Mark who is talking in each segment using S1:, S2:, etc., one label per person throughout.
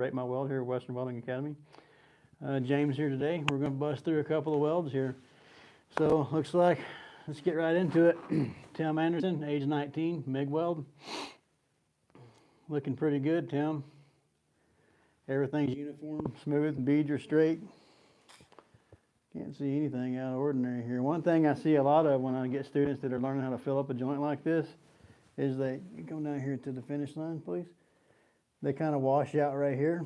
S1: rate my weld here at Western Welding Academy. James here today. We're going to bust through a couple of welds here. So looks like, let's get right into it. Tim Anderson, age 19, MIG weld. Looking pretty good, Tim. Everything's uniform, smooth, beads are straight. Can't see anything out of ordinary here. One thing I see a lot of when I get students that are learning how to fill up a joint like this is they go down here to the finish line, please. They kind of wash out right here,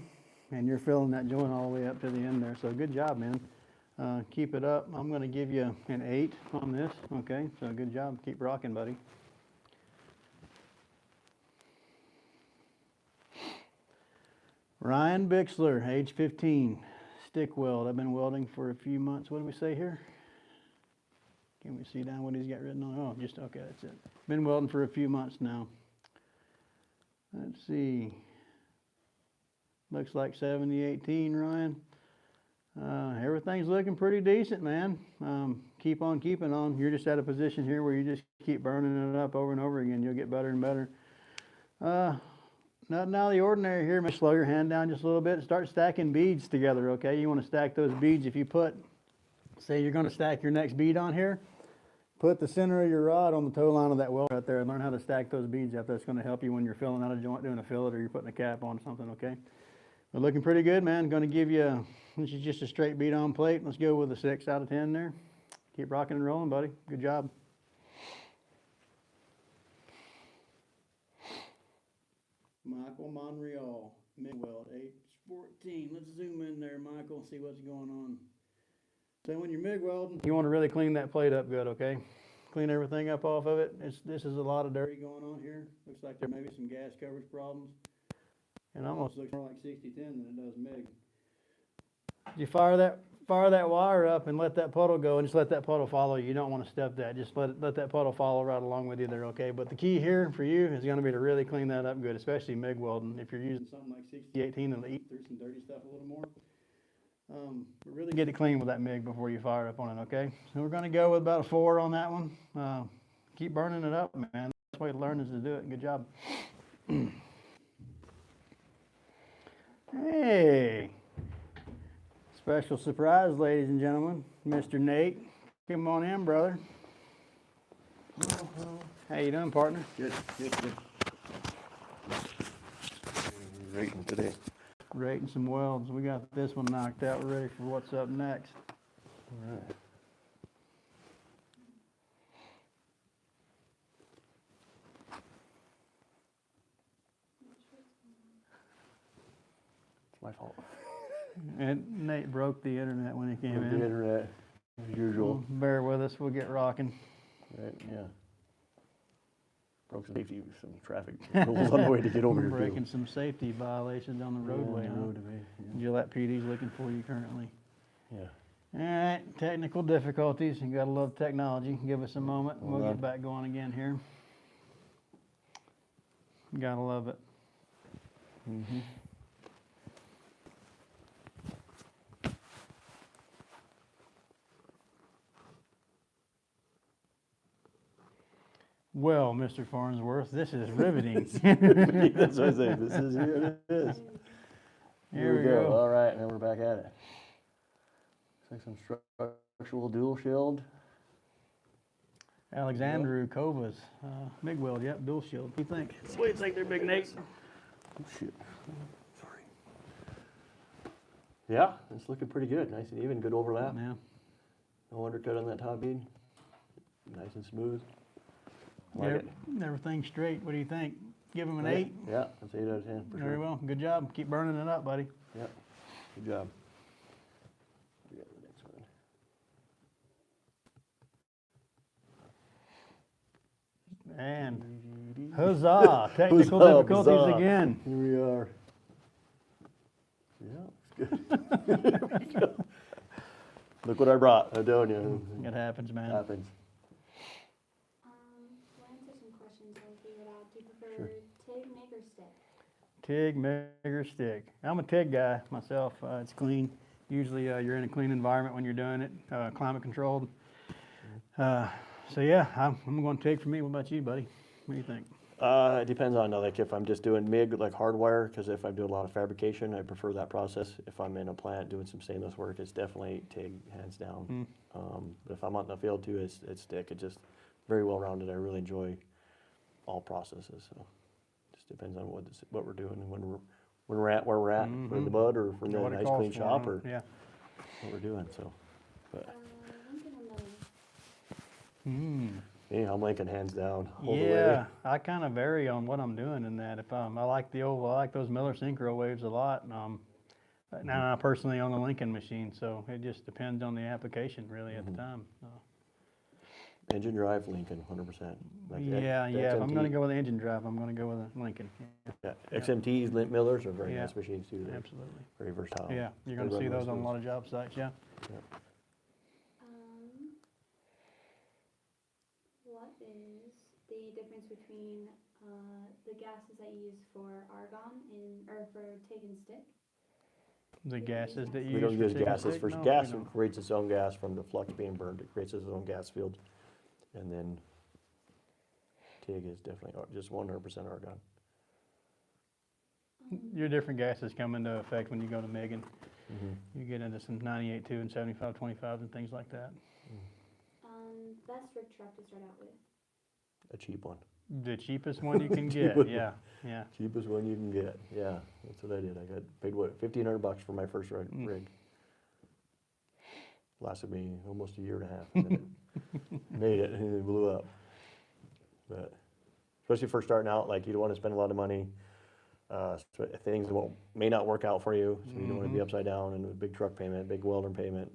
S1: and you're filling that joint all the way up to the end there. So good job, man. Keep it up. I'm going to give you an 8 on this. Okay, so good job. Keep rocking, buddy. Ryan Bixler, age 15, stick weld. I've been welding for a few months. What do we say here? Can we see down what he's got written on? Oh, just, okay, that's it. Been welding for a few months now. Let's see. Looks like 70-18, Ryan. Everything's looking pretty decent, man. Keep on keeping on. You're just at a position here where you just keep burning it up over and over again. You'll get better and better. Nothing out of the ordinary here. Slow your hand down just a little bit and start stacking beads together, okay? You want to stack those beads. If you put, say you're going to stack your next bead on here, put the center of your rod on the toe line of that weld right there and learn how to stack those beads up. That's going to help you when you're filling out a joint, doing a fillet, or you're putting a cap on something, okay? But looking pretty good, man. Going to give you, this is just a straight bead on plate. Let's go with a 6 out of 10 there. Keep rocking and rolling, buddy. Good job. Michael Monreal, MIG weld, age 14. Let's zoom in there, Michael, see what's going on. So when you're MIG welding, you want to really clean that plate up good, okay? Clean everything up off of it. This is a lot of dirty going on here. Looks like there may be some gas coverage problems. And almost looks more like 60-10 than it does MIG. You fire that wire up and let that puddle go, and just let that puddle follow you. You don't want to step that. Just let that puddle follow right along with you there, okay? But the key here for you is going to be to really clean that up good, especially MIG welding. If you're using something like 60-18 and eat through some dirty stuff a little more, but really get it clean with that MIG before you fire up on it, okay? So we're going to go with about a 4 on that one. Keep burning it up, man. The best way to learn is to do it. Good job. Hey. Special surprise, ladies and gentlemen, Mr. Nate. Come on in, brother. How you doing, partner?
S2: Good. Rating today.
S1: Rating some welds. We got this one knocked out. We're ready for what's up next.
S2: All right. It's my fault.
S1: And Nate broke the internet when he came in.
S2: The internet, as usual.
S1: Bear with us. We'll get rocking.
S2: Right, yeah. Broke some safety, some traffic rules on the way to get over here.
S1: Breaking some safety violations on the roadway, huh?
S2: Yeah.
S1: Gillette PD's looking for you currently.
S2: Yeah.
S1: All right, technical difficulties. You gotta love technology. Give us a moment. We'll get back going again here. Gotta love it.
S2: Mm-hmm.
S1: Well, Mr. Farnsworth, this is riveting.
S2: That's what I say. This is here it is.
S1: Here we go.
S2: All right, now we're back at it. Looks like some structural dual shield.
S1: Alexandru Kovas, MIG weld, yep, dual shield. What do you think? What do you think there, Big Nate?
S2: Oh, shit. Sorry. Yeah, it's looking pretty good. Nice and even, good overlap.
S1: Yeah.
S2: No undercut on that top bead. Nice and smooth. Like it.
S1: Everything's straight. What do you think? Give him an 8?
S2: Yeah, that's 8 out of 10 for sure.
S1: Very well. Good job. Keep burning it up, buddy.
S2: Yep. Good job. We got the next one.
S1: And huzzah! Technical difficulties again.
S2: Here we are. Yeah, it's good. Here we go. Look what I brought. I'm telling you.
S1: It happens, man.
S2: Happens.
S3: Sure. TIG, MIG, or stick?
S1: TIG, MIG, or stick. I'm a TIG guy myself. It's clean. Usually you're in a clean environment when you're doing it, climate controlled. So yeah, I'm going TIG for me. What about you, buddy? What do you think?
S2: It depends on, like, if I'm just doing MIG, like hardwire, because if I'm doing a lot of fabrication, I prefer that process. If I'm in a plant doing some stainless work, it's definitely TIG, hands down. But if I'm out in the field too, it's stick. It's just very well rounded. I really enjoy all processes. So just depends on what we're doing and when we're at where we're at. If we're in the mud, or if we're in
S1: What
S2: a
S1: it
S2: nice
S1: calls
S2: clean
S1: for,
S2: shop,
S1: huh?
S2: or
S1: Yeah.
S2: what we're doing. So, but
S3: Lincoln or Miller?
S1: Hmm.
S2: I'm Lincoln, hands down. All the way.
S1: Yeah, I kind of vary on what I'm doing in that. If I like I like those Miller synchro waves a lot. But now I personally own a Lincoln machine, so it just depends on the application really at the time.
S2: Engine drive, Lincoln, 100%. Like
S1: Yeah,
S2: the
S1: yeah. If I'm
S2: XMT
S1: going to go with engine drive, I'm going to go with a Lincoln.
S2: Yeah, XMTs, Lint Millers are very
S1: Yeah.
S2: nice machines too. They're
S1: Absolutely.
S2: very versatile.
S1: Yeah, you're going
S2: They
S1: to see
S2: run
S1: those on a
S2: nice
S1: lot of job sites. Yeah.
S3: What is the difference between the gases that you use for argon or for TIG and stick?
S1: The gases that you
S2: We
S1: use
S2: don't
S1: for
S2: use
S1: TIG and
S2: gases.
S1: stick?
S2: For
S1: No, we
S2: gas,
S1: don't.
S2: it creates its own gas from the flux being burned. It creates its own gas field. And then TIG is definitely just 100% argon.
S1: Your different gases come into effect when you go to MIG, and you get into some 98.2 and 75.25 and things like that.
S3: Best rig truck to start out with.
S2: A cheap one.
S1: The cheapest one you can get.
S2: one.
S1: Yeah, yeah.
S2: Cheapest one you can get. Yeah, that's what I did. I got paid $1,500 for my first rig. Lasted me almost a year and a half. And then it made it, and it blew up. But especially for starting out, like, you don't want to spend a lot of money. Things may not work out for you, so you don't want to be upside down and a big truck payment, big welder payment.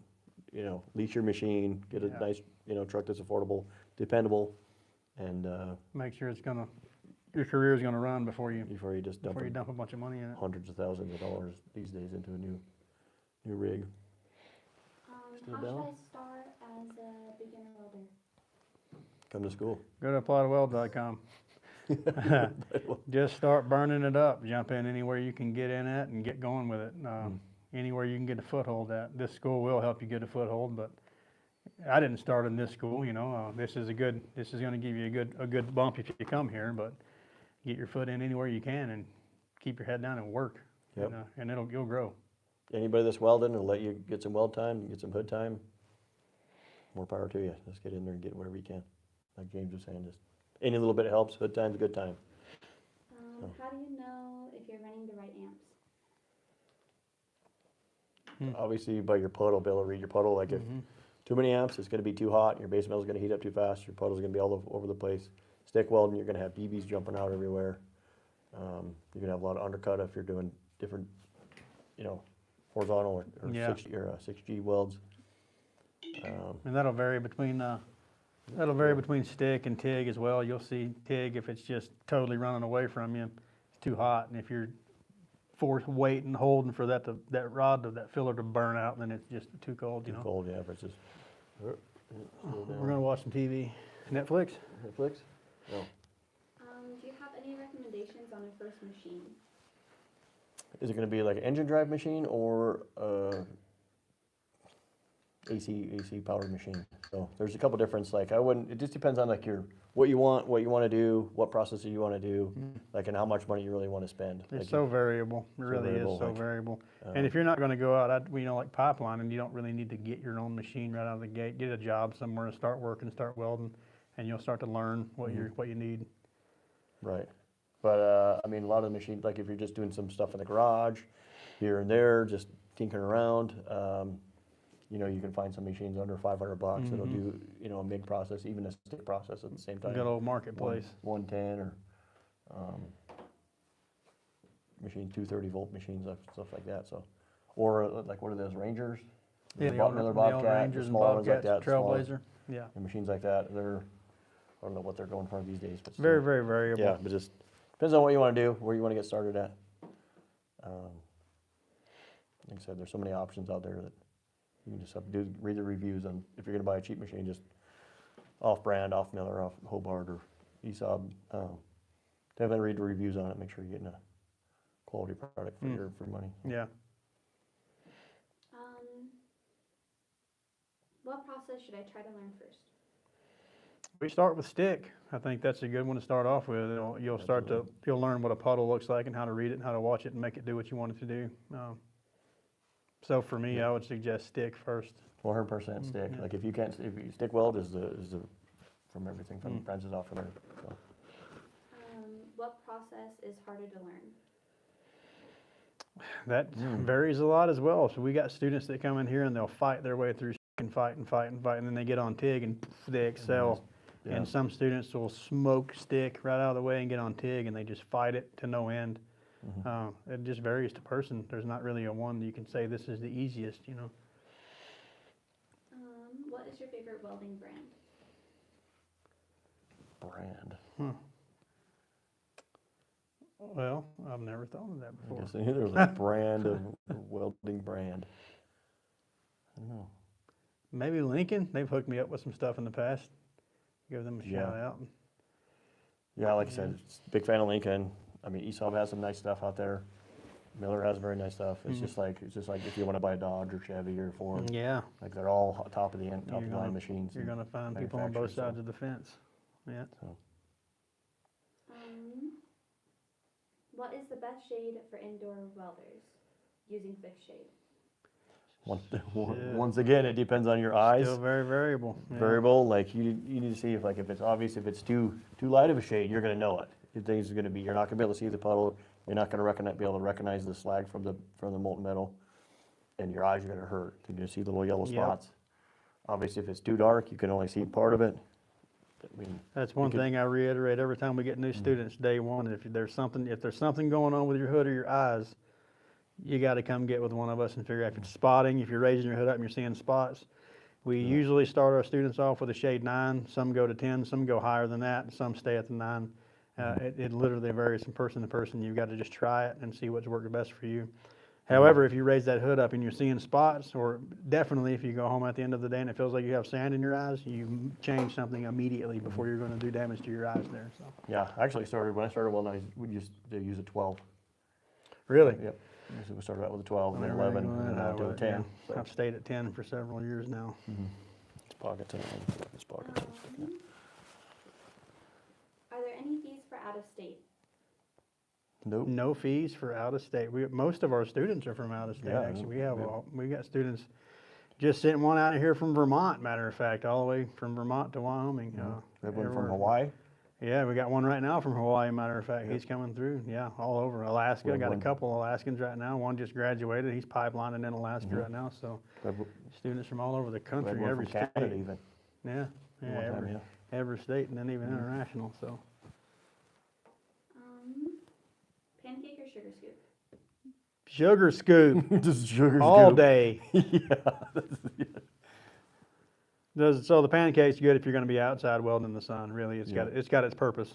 S2: Lease your machine, get a
S1: Yeah.
S2: nice, truck that's affordable, dependable, and
S1: Make sure your career is gonna run before you
S2: just dump
S1: dump a bunch of money in it.
S2: hundreds of thousands of dollars these days into a new rig. Still
S3: How
S2: down?
S3: should I start as a beginner welder?
S2: Come to school.
S1: Go to applytoweld.com. Just start burning it up. Jump in anywhere you can get in it and get going with it. Anywhere you can get a foothold at. This school will help you get a foothold, but I didn't start in this school. This is going to give you a good bump if you come here. But get your foot in anywhere you can and keep your head down and work.
S2: Yep.
S1: And you'll grow.
S2: Anybody that's welding will let you get some weld time, get some hood time. More power to you. Just get in there and get whatever you can. Like James was saying, just any little bit helps. Hood time's a good time.
S3: How do you know if you're running the right amps?
S2: Obviously, by your puddle, be able to read your puddle. Like, if too many amps, it's going to be too hot. Your base metal's going to heat up too fast. Your puddle's going to be all over the place. Stick welding, you're going to have BBs jumping out everywhere. You're going to have a lot of undercut if you're doing different, horizontal or
S1: Yeah.
S2: 6G welds.
S1: And that'll vary between stick and TIG as well. You'll see TIG if it's just totally running away from you, it's too hot, and if you're waiting, holding for that filler to burn out, then it's just too cold.
S2: Too cold, yeah. If it's just.
S1: We're gonna watch some TV. Netflix.
S2: Netflix? No.
S3: Do you have any recommendations on a first machine?
S2: Is it going to be like an engine drive machine or AC powered machine? So there's a couple different. Like, it just depends on like what you want to do, what processes you want to do, like, and how much money you really want to spend.
S1: It's
S2: Like,
S1: so variable. It really
S2: variable,
S1: is so
S2: like,
S1: variable. And if you're not going to go out, like pipeline, and you don't really need to get your own machine right out of the gate. Get a job somewhere and start working, start welding, and you'll start to learn what you need.
S2: Right. But a lot of the machines, like if you're just doing some stuff in the garage, here and there, just tinkering around, you can find some machines under $500 that'll do, a MIG process, even a stick process at the same time.
S1: Good old marketplace.
S2: 110 or machines, 230-volt machines, stuff like that. So, or like, what are those, Rangers?
S1: Yeah,
S2: Miller
S1: the
S2: Bobcat,
S1: Rangers and
S2: smaller ones like
S1: Bobcats,
S2: that. smaller-
S1: Trailblazer. Yeah.
S2: And machines like that, I don't know what they're going for these days, but
S1: Very,
S2: still.
S1: very variable.
S2: Yeah, but just depends on what you want to do, where you want to get started at. Like I said, there's so many options out there that you can just have to read the reviews on. If you're going to buy a cheap machine, just off-brand, off Miller, off Hobart or ESAB. Definitely read the reviews on it. Make sure you're getting a quality product for your money.
S1: Yeah.
S3: What process should I try to learn first?
S1: We start with stick. I think that's a good one to start off with. You'll learn what a puddle looks like and how to read it and how to watch it and make it do what you want it to do. So for me, I would suggest stick first.
S2: 100% stick.
S1: Yeah.
S2: Like if you stick weld is the from everything from branches off from there. So.
S3: What process is harder to learn?
S1: That varies a lot as well. So we got students that come in here and they'll fight their way through and fight and fight and fight, and then they get on TIG and they excel.
S2: Yeah.
S1: And some students will smoke stick right out of the way and get on TIG and they just fight it to no end. It just varies to person. There's not really a one you can say this is the easiest, you know.
S3: What is your favorite welding brand?
S1: Well, I've never thought of that
S2: I
S1: before.
S2: guess there's a brand of welding brand. I don't know.
S1: Maybe Lincoln. They've hooked me up with some stuff in the past. Give them a shout out.
S2: Yeah, like I said, big fan of Lincoln. I mean, ESOB has some nice stuff out there. Miller has very nice stuff. It's just like if you want to buy a Dodge or Chevy or Ford.
S1: Yeah.
S2: Like they're all top of the line machines.
S1: You're gonna find people on both sides of the fence. Yeah.
S2: So.
S3: What is the best shade for indoor welders using fixed shade?
S2: Once again, it depends on your eyes.
S1: Still very variable. Yeah.
S2: Variable, like you need to see if it's obvious, if it's too light of a shade, you're gonna know it. Things are gonna be, you're not gonna be able to see the puddle. You're not gonna be able to recognize the slag from the molten metal, and your eyes are gonna hurt. You're gonna see the little yellow spots. Obviously, if it's too dark, you can only see part of it. I mean,
S1: that's one thing I reiterate every time we get new students. Day one, if there's something going on with your hood or your eyes, you got to come get with one of us and figure out if it's spotting. If you're raising your hood up and you're seeing spots, we usually start our students off with a shade 9. Some go to 10, some go higher than that, and some stay at the 9. It literally varies from person to person. You've got to just try it and see what's worked best for you. However, if you raise that hood up and you're seeing spots, or definitely if you go home at the end of the day and it feels like you have sand in your eyes, you change something immediately before you're going to do damage to your eyes there. So.
S2: Yeah, actually when I started welding, we used to use a 12.
S1: Really?
S2: Yep. So we started out with a 12 and then 11 and then now to a 10.
S1: Yeah.
S2: So.
S1: I've stayed at 10 for several years now.
S2: It's pockets and it's pockets.
S3: Are there any fees for out of state?
S2: Nope.
S1: No fees for out of state. Most of our students are from out of state.
S2: Yeah,
S1: actually, we got students just sent one out of here from Vermont. Matter of fact, all the way from Vermont to Wyoming.
S2: We have one from Hawaii.
S1: Yeah, we got one right now from Hawaii. Matter of fact, he's coming through. Yeah, all over Alaska. Got a couple Alaskans right now. One just graduated. He's pipelining in Alaska right now. So students from all over the country, every state.
S2: Canada even.
S1: Yeah, every state, and then even international. So.
S3: Pancake or sugar scoop?
S1: Sugar scoop.
S2: Just sugar
S1: all
S2: scoop.
S1: day. So the pancake's good if you're going to be outside welding in the sun. Really, it's got its purpose.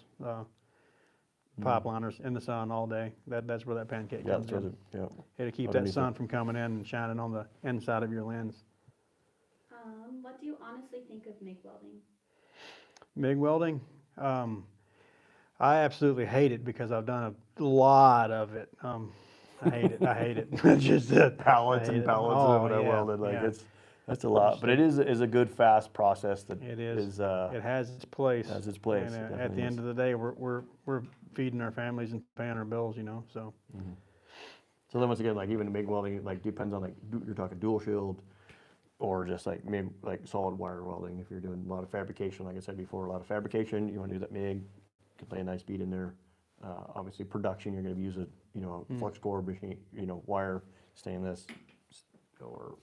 S1: Pipeliners in the sun all day. That's where that pancake comes in. It'll keep that sun from coming in and shining on the inside of your lens.
S3: What do you honestly think of MIG welding?
S1: MIG welding? I absolutely hate it because I've done a lot of it. I hate it. I hate it. Just
S2: pallets and pallets of it I welded. That's a lot, but it is a good fast process. That
S1: it is.
S2: It
S1: has its place.
S2: Has its place.
S1: And at the end of the day, we're feeding our families and paying our bills, you know. So.
S2: So then once again, like even MIG welding, like depends on like you're talking dual shield, or just like MIG, like solid wire welding. If you're doing a lot of fabrication, like I said before, a lot of fabrication, you want to do that MIG. You can play a nice bead in there. Obviously, production, you're going to use a flux core machine, wire, stainless, or.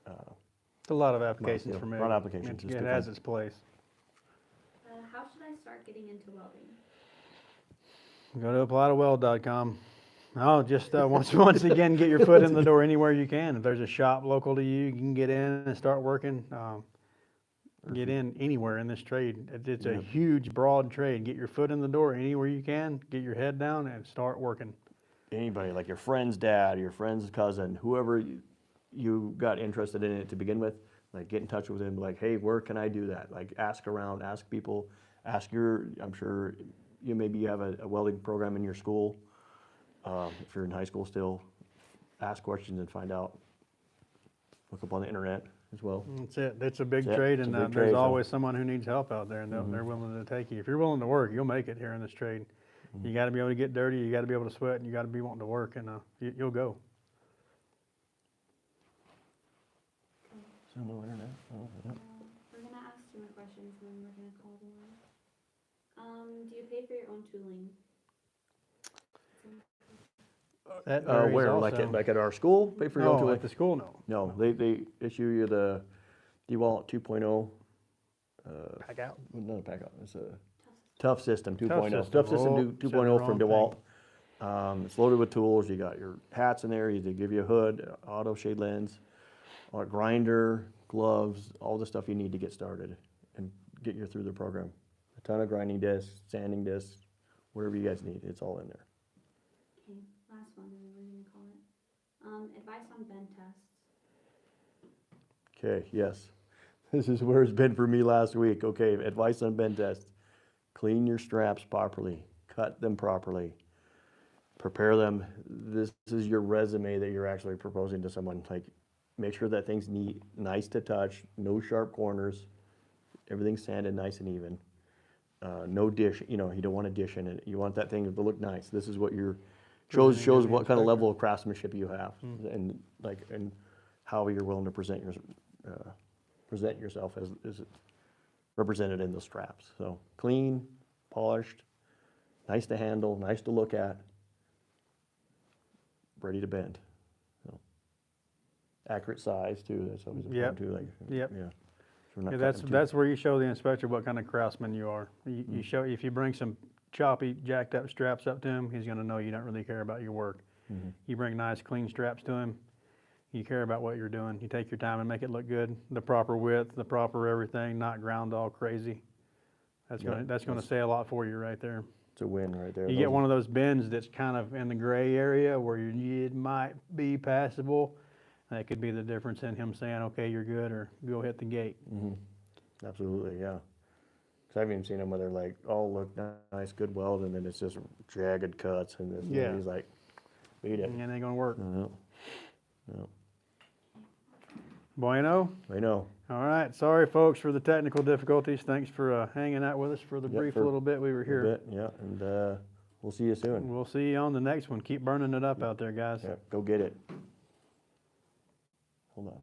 S1: It's a lot of applications for MIG.
S2: A lot of applications.
S1: It has its place.
S3: How should I start getting into welding?
S1: Go to applytoweld.com. Oh, just once again, get your foot in the door anywhere you can. If there's a shop local to you, you can get in and start working. Get in anywhere in this trade. It's a huge, broad trade. Get your foot in the door anywhere you can. Get your head down and start working.
S2: Anybody, like your friend's dad, your friend's cousin, whoever you got interested in it to begin with, like get in touch with him. Like, hey, where can I do that? Like, ask around, ask people, I'm sure maybe you have a welding program in your school. If you're in high school still, ask questions and find out. Look up on the internet. as well.
S1: That's it. It's a big
S2: That's it.
S1: trade,
S2: It's a
S1: and
S2: big
S1: there's
S2: trade, so-
S1: always someone who needs help out there, and
S2: Mhm.
S1: they're willing to take you. If you're willing to work, you'll make it here in this trade.
S2: Mhm.
S1: You got to be able to get dirty. You got to be able to sweat, and you got to be wanting to work, and you'll go.
S2: So no internet. Oh, yeah.
S3: We're gonna ask 2 more questions and then we're gonna call the line. Do you pay for your own tooling?
S1: That varies
S2: Where,
S1: also.
S2: like at our school, pay for your own
S1: No,
S2: tooling?
S1: at the school, no.
S2: No, they issue you the DeWalt 2.0,
S1: Pack out.
S2: not a pack out, it's a Tough System 2.0.
S1: System.
S2: Tough System
S1: Oh,
S2: 2.0
S1: said the
S2: from
S1: wrong
S2: DeWalt. It's loaded with tools, you got your hats in there, they give you a hood, auto shade lens, a grinder, gloves, all the stuff you need to get started and get you through the program. A ton of grinding discs, sanding discs, whatever you guys need, it's all in there.
S3: Okay, last one and then we're gonna call it. Advice on bend tests.
S2: Okay, yes. This is where it's been for me last week. Okay, advice on bend test. Clean your straps properly, cut them properly, prepare them. This is your resume that you're actually proposing to someone. Like, make sure that thing's neat, nice to touch, no sharp corners, everything's sanded nice and even. No dish, you don't want a dish in it. You want that thing to look nice. This is what
S1: Presenting to
S2: shows
S1: the
S2: what kind of
S1: inspector.
S2: level of craftsmanship you have, and how you're willing to present yourself as represented in the straps. So clean, polished, nice to handle, nice to look at, ready to bend. So, accurate size too. That's always important too. Like,
S1: Yep.
S2: Yeah. So we're not
S1: Yeah,
S2: cutting
S1: that's where you show the inspector what kind of craftsman you are. You
S2: Mm.
S1: show, if you bring some choppy, jacked up straps up to him, he's gonna know you don't really care about your work.
S2: Mhm.
S1: You bring nice, clean straps to him, you care about what you're doing. You take your time and make it look good, the proper width, the proper everything, not ground all crazy. That's
S2: Yeah,
S1: gonna
S2: that's-
S1: say a lot for you right there.
S2: It's a win right there.
S1: You get one of those bends that's kind of in the gray area where it might be passable. That could be the difference in him saying, okay, you're good, or go hit the gate.
S2: Hmm. Absolutely, yeah. 'Cause I've even seen them where they're like, oh, look nice, good weld, and then it's just jagged cuts, and this,
S1: Yeah.
S2: he's like, beat it.
S1: And it ain't gonna work.
S2: No, no,
S1: Bueno?
S2: I know.
S1: All right, sorry folks for the technical difficulties. Thanks for hanging out with us for the
S2: Yeah,
S1: brief
S2: for
S1: little bit we were
S2: A
S1: here.
S2: bit, yeah, and we'll see you soon.
S1: We'll see you on the next one. Keep burning it up out there, guys.
S2: Yeah, go get it. Hold on.